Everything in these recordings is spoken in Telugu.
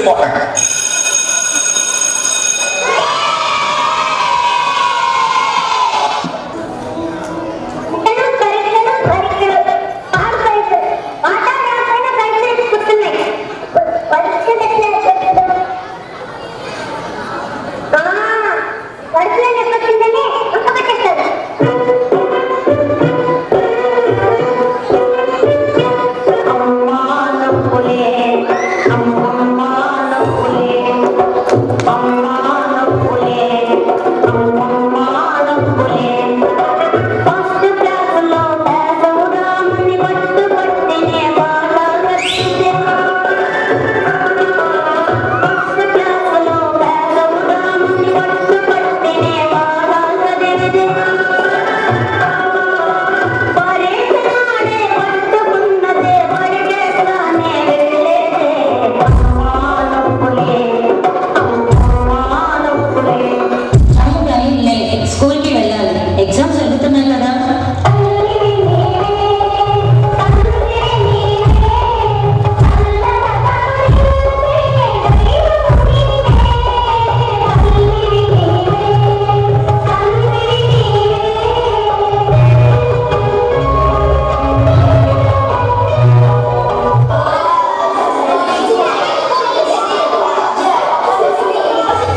ఇంపార్టెంట్.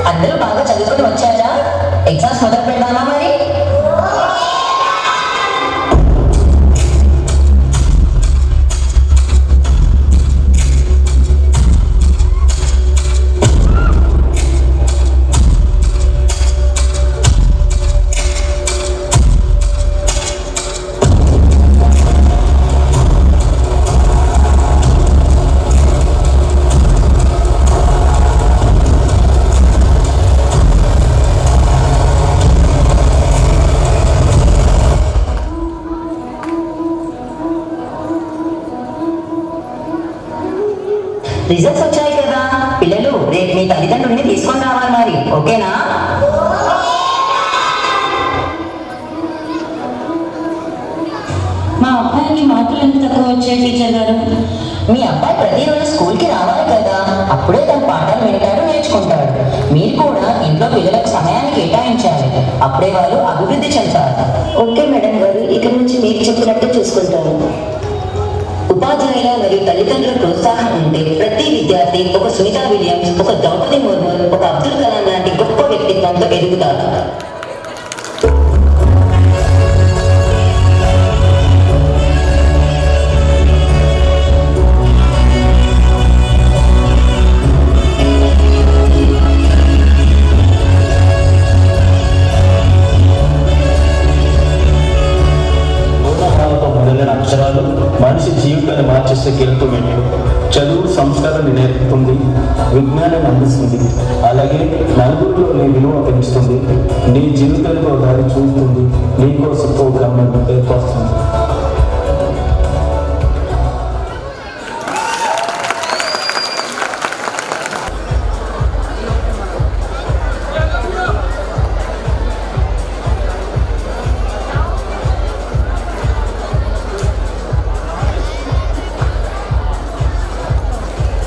అందరూ బాగా చదువుకుని వచ్చారా? ఎగ్జామ్స్ మొదలు పెడదామా మరి? రిజల్ట్స్ వచ్చాయి కదా పిల్లలు, రేపు మీ తల్లిదండ్రుల్ని తీసుకొని రావాలి మరి, ఓకేనా? మా అబ్బాయికి మార్కులు ఎంత తక్కువ వచ్చాయి టీచర్ గారు? మీ అబ్బాయి ప్రతిరోజు స్కూల్కి రావాలి కదా, అప్పుడే తన పాఠాలు వింటాడు, నేర్చుకుంటాడు. మీరు కూడా ఇంట్లో పిల్లలకు సమయాన్ని కేటాయించాలి, అప్పుడే వాళ్ళు అభివృద్ధి చెందుతారు. ఓకే మేడం గారు, ఇక నుంచి మీకు చెప్పినట్టు చూసుకుంటాను. ఉపాధ్యాయుల మరియు తల్లిదండ్రుల ప్రోత్సాహం ఉంటే ప్రతి విద్యార్థి ఒక సునీతా విలియమ్స్, ఒక ద్రౌపది ముర్ము, ఒక అబ్దుల్ కలాం లాంటి గొప్ప వ్యక్తిత్వంతో ఎదుగుతారు. అక్షరాలు మనిషి జీవితాన్ని మార్చేసే కీలక మెట్లు. చదువు సంస్కారాన్ని నేర్పుతుంది, విజ్ఞానం అందిస్తుంది, అలాగే నలుగురిలో నీ విలువ పెంచుతుంది, నీ జీవితంలో దారి చూస్తుంది, నీకోసం ఒక గమనం ఏర్పరుస్తుంది.